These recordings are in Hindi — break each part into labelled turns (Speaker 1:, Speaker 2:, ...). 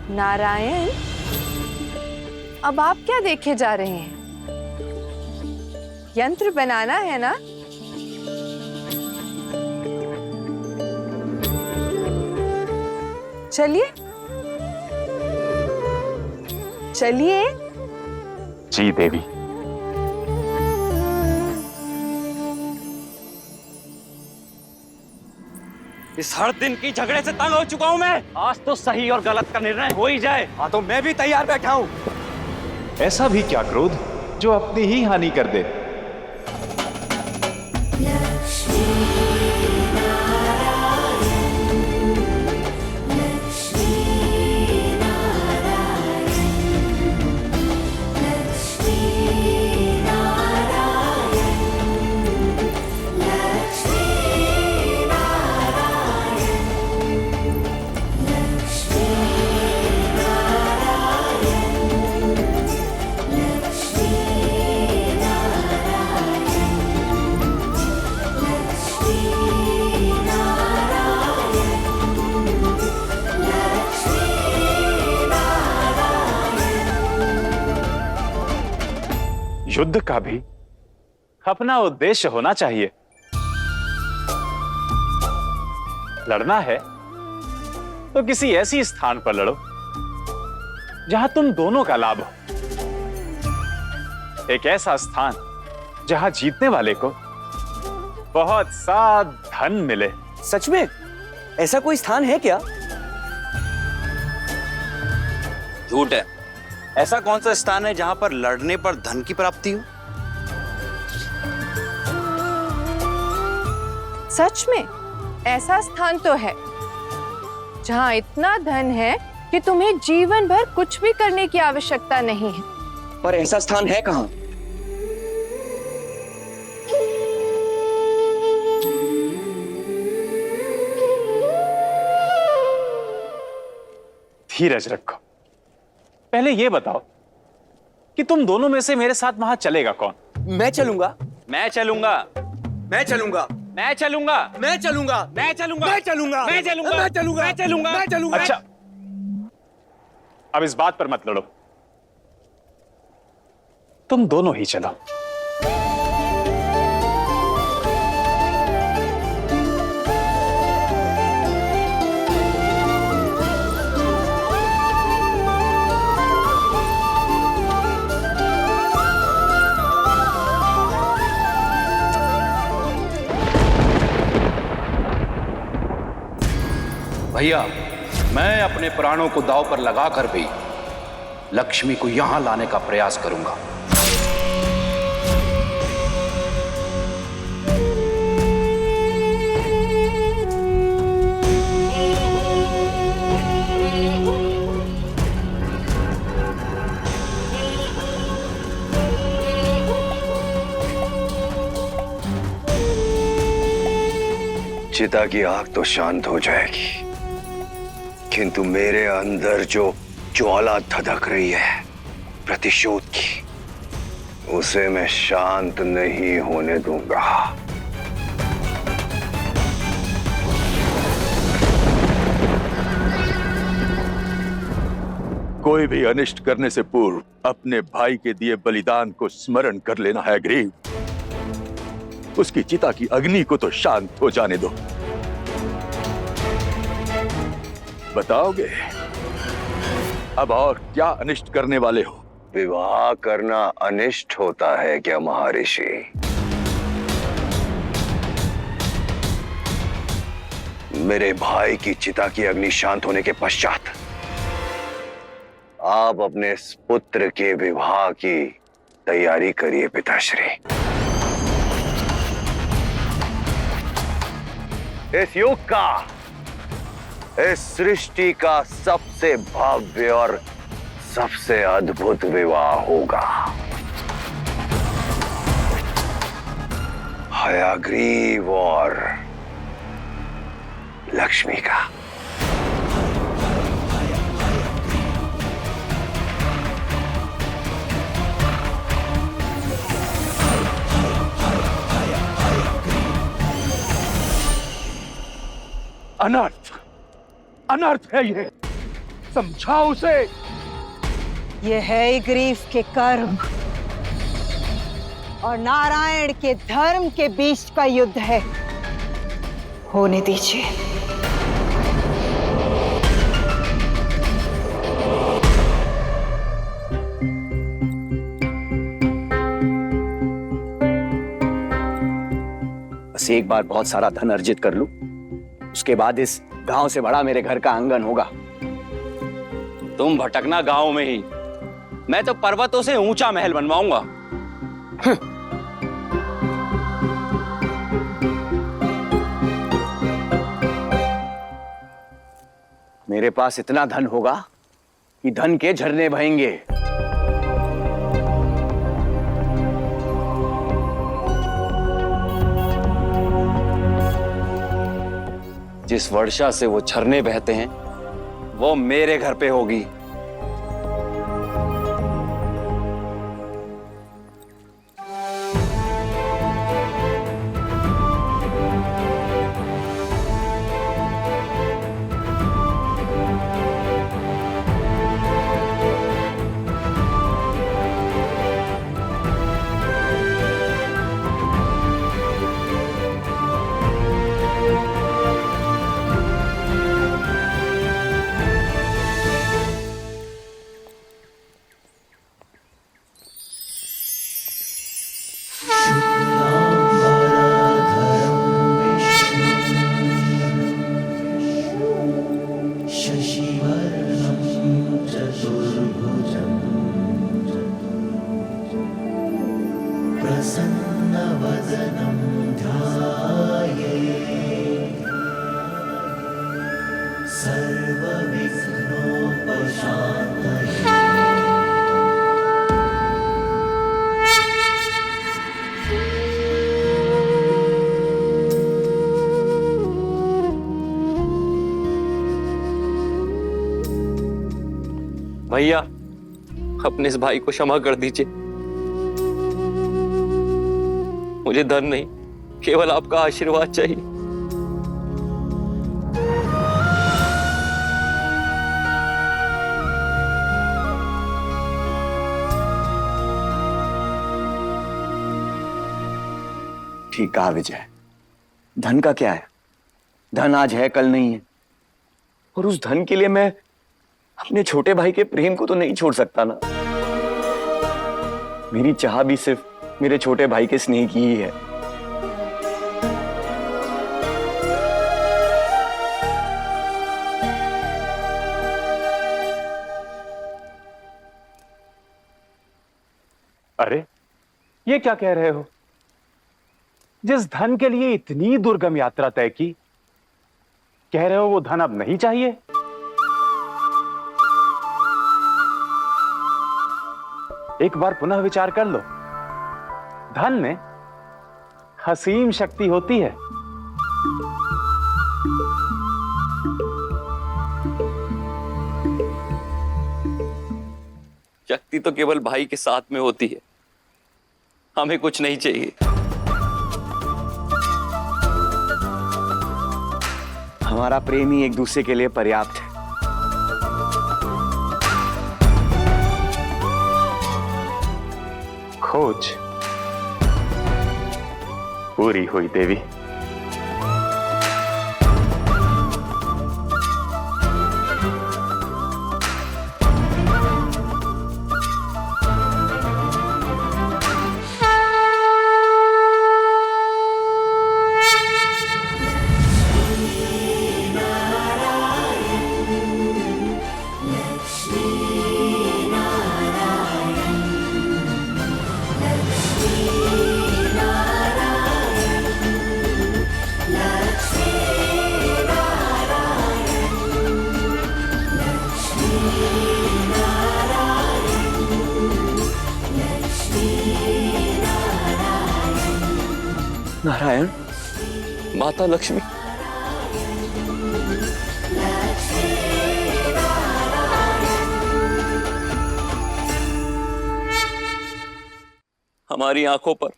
Speaker 1: नारायण, अब आप क्या देखे जा रहे हैं? यंत्र बनाना है ना? चलिए चलिए।
Speaker 2: जी देवी।
Speaker 3: इस हर दिन की झगड़े से तंग हो चुका हूं मैं। आज तो सही और गलत का निर्णय हो ही जाए। हाँ तो मैं भी तैयार बैठा हूं।
Speaker 2: ऐसा भी क्या क्रोध जो अपनी ही हानि कर दे। युद्ध का भी अपना उद्देश्य होना चाहिए। लड़ना है तो किसी ऐसी स्थान पर लड़ो जहां तुम दोनों का लाभ हो। एक ऐसा स्थान जहां जीतने वाले को बहुत सा धन मिले।
Speaker 3: सच में ऐसा कोई स्थान है क्या? झूठ है। ऐसा कौन सा स्थान है जहां पर लड़ने पर धन की प्राप्ति हो?
Speaker 1: सच में ऐसा स्थान तो है जहां इतना धन है कि तुम्हें जीवन भर कुछ भी करने की आवश्यकता नहीं है।
Speaker 3: पर ऐसा स्थान है कहां?
Speaker 2: धीरज रखो। पहले यह बताओ कि तुम दोनों में से मेरे साथ वहां चलेगा कौन?
Speaker 3: मैं चलूंगा। मैं चलूंगा। मैं चलूंगा। मैं चलूंगा। मैं चलूंगा। मैं चलूंगा। मैं चलूंगा। मैं चलूंगा। मैं चलूंगा। मैं चलूंगा। मैं चलूंगा।
Speaker 2: अच्छा, अब इस बात पर मत लड़ो। तुम दोनों ही चलो।
Speaker 4: भैया, मैं अपने प्राणों को दांव पर लगाकर भी लक्ष्मी को यहां लाने का प्रयास करूंगा।
Speaker 5: चिता की आग तो शांत हो जाएगी, किंतु मेरे अंदर जो ज्वाला धधक रही है प्रतिशोध की, उसे मैं शांत नहीं होने दूंगा।
Speaker 6: कोई भी अनिष्ट करने से पूर्व अपने भाई के दिए बलिदान को स्मरण कर लेना है ग्रीव। उसकी चिता की अग्नि को तो शांत हो जाने दो। बताओगे अब और क्या अनिष्ट करने वाले हो?
Speaker 5: विवाह करना अनिष्ट होता है क्या महर्षि? मेरे भाई की चिता की अग्नि शांत होने के पश्चात आप अपने इस पुत्र के विवाह की तैयारी करिए पिताश्री। इस युग का, इस सृष्टि का सबसे भव्य और सबसे अद्भुत विवाह होगा। हयाग्रीव और लक्ष्मी का।
Speaker 6: अनर्थ, अनर्थ है ये। समझाओ उसे।
Speaker 7: ये है ग्रीफ के कर्म और नारायण के धर्म के बीच का युद्ध है। होने दीजिए।
Speaker 3: बस एक बार बहुत सारा धन अर्जित कर लूं, उसके बाद इस गांव से बड़ा मेरे घर का आंगन होगा। तुम भटकना गांव में ही, मैं तो पर्वतों से ऊंचा महल बनवाऊंगा। मेरे पास इतना धन होगा कि धन के झरने बहेंगे। जिस वर्षा से वो झरने बहते हैं वो मेरे घर पे होगी। भैया, अपने इस भाई को क्षमा कर दीजिए। मुझे धन नहीं, केवल आपका आशीर्वाद चाहिए। ठीक कहा विजय, धन का क्या है? धन आज है, कल नहीं है। और उस धन के लिए मैं अपने छोटे भाई के प्रेम को तो नहीं छोड़ सकता ना। मेरी चाह भी सिर्फ मेरे छोटे भाई के स्नेह की ही है।
Speaker 2: अरे, ये क्या कह रहे हो? जिस धन के लिए इतनी दुर्गम यात्रा तय की, कह रहे हो वो धन अब नहीं चाहिए? एक बार पुनः विचार कर लो। धन में असीम शक्ति होती है।
Speaker 3: शक्ति तो केवल भाई के साथ में होती है, हमें कुछ नहीं चाहिए। हमारा प्रेम ही एक दूसरे के लिए पर्याप्त है।
Speaker 2: खोज पूरी हुई देवी।
Speaker 3: नारायण, माता लक्ष्मी, हमारी आंखों पर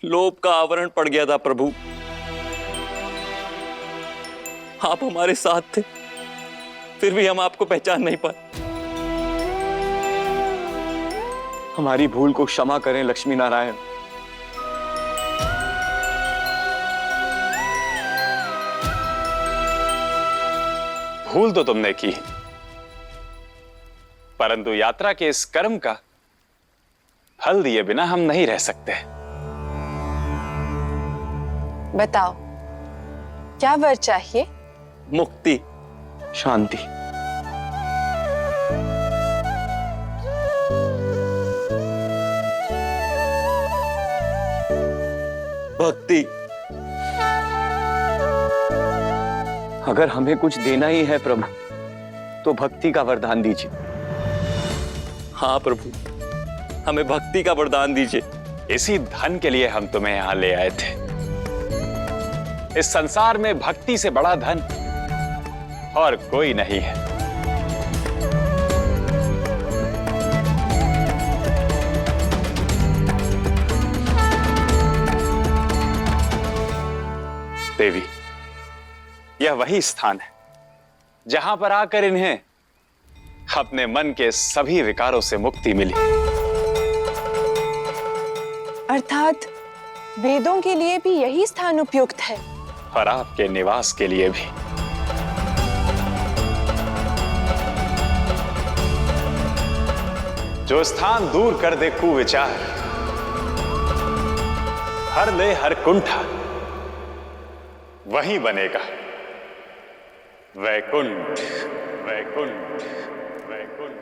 Speaker 3: लोभ का आवरण पड़ गया था प्रभु। आप हमारे साथ थे, फिर भी हम आपको पहचान नहीं पाए। हमारी भूल को क्षमा करें लक्ष्मी नारायण। भूल तो तुमने की, परंतु यात्रा के इस कर्म का फल दिए बिना हम नहीं रह सकते।
Speaker 1: बताओ क्या वर चाहिए?
Speaker 3: मुक्ति, शांति। भक्ति। अगर हमें कुछ देना ही है प्रभु, तो भक्ति का वरदान दीजिए। हाँ प्रभु, हमें भक्ति का वरदान दीजिए। इसी धन के लिए हम तुम्हें यहां ले आए थे। इस संसार में भक्ति से बड़ा धन और कोई नहीं है। देवी, यह वही स्थान है जहां पर आकर इन्हें अपने मन के सभी विकारों से मुक्ति मिली।
Speaker 1: अर्थात वेदों के लिए भी यही स्थान उपयुक्त है
Speaker 3: और आपके निवास के लिए भी। जो स्थान दूर कर दे कुविचार, हर ले हर कुंठा, वही बनेगा वैकुंठ। वैकुंठ, वैकुंठ।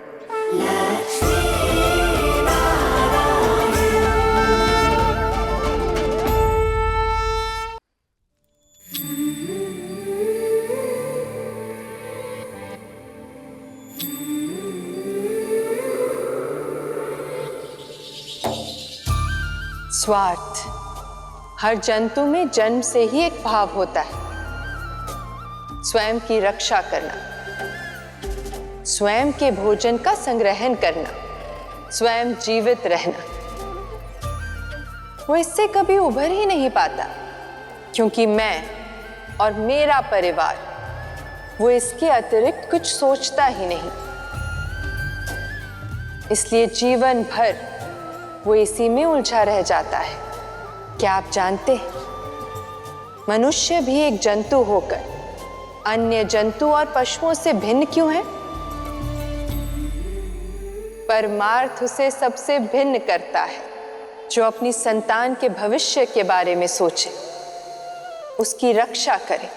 Speaker 1: स्वार्थ हर जंतु में जन्म से ही एक भाव होता है। स्वयं की रक्षा करना, स्वयं के भोजन का संग्रहण करना, स्वयं जीवित रहना। वो इससे कभी उभर ही नहीं पाता, क्योंकि मैं और मेरा परिवार वो इसके अतिरिक्त कुछ सोचता ही नहीं। इसलिए जीवन भर वो इसी में उलझा रह जाता है। क्या आप जानते हैं, मनुष्य भी एक जंतु होकर अन्य जंतु और पशुओं से भिन्न क्यों है? परमार्थ उसे सबसे भिन्न करता है। जो अपनी संतान के भविष्य के बारे में सोचे, उसकी रक्षा करे,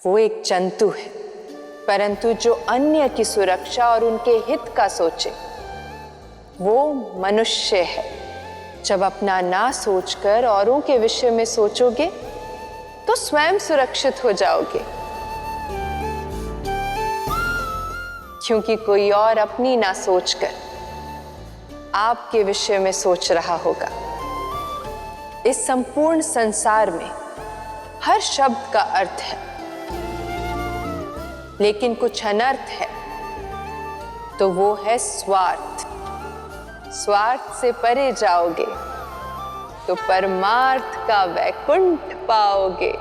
Speaker 1: वो एक जंतु है। परंतु जो अन्य की सुरक्षा और उनके हित का सोचे, वो मनुष्य है। जब अपना ना सोचकर औरों के विषय में सोचोगे तो स्वयं सुरक्षित हो जाओगे, क्योंकि कोई और अपनी ना सोचकर आपके विषय में सोच रहा होगा। इस संपूर्ण संसार में हर शब्द का अर्थ है, लेकिन कुछ अनर्थ है, तो वो है स्वार्थ। स्वार्थ से परे जाओगे तो परमार्थ का वैकुंठ पाओगे।